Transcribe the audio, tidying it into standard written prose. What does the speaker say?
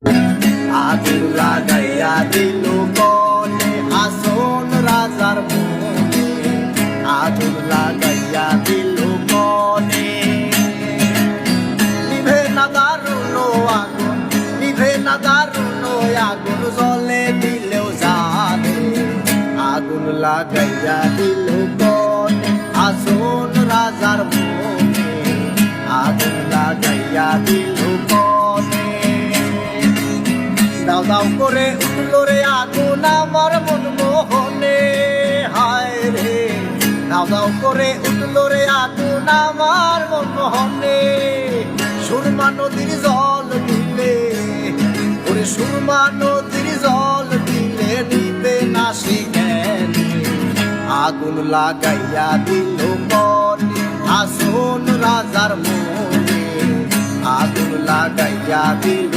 আগুন লাগাইয়া দিল কনে আসন রাজার মনে, আগুন লাগাইয়া দিল কনে। নিভে না দারুণ আগুন, নিভে না দারুণ আগুন, জলে দিলেও জানে। আগুন লাগাইয়া দিল কনে আসন রাজার মনে, আগুন লাগাইয়া দিল কনে। দাও দাও করে উঠলো রে আগুন আমার মন মোহনে, হায় রে দাও দাও করে উঠলো রে আগুন আমার মন মোহনে। সুরমা নদীর জল দিলে, ওরে সুরমা নদীর জল দিলে নিবে না সে জ্ঞানে। আগুন লাগাইয়া দিল কনে আসন রাজার মনে, আগুন লাগাইয়া দিল।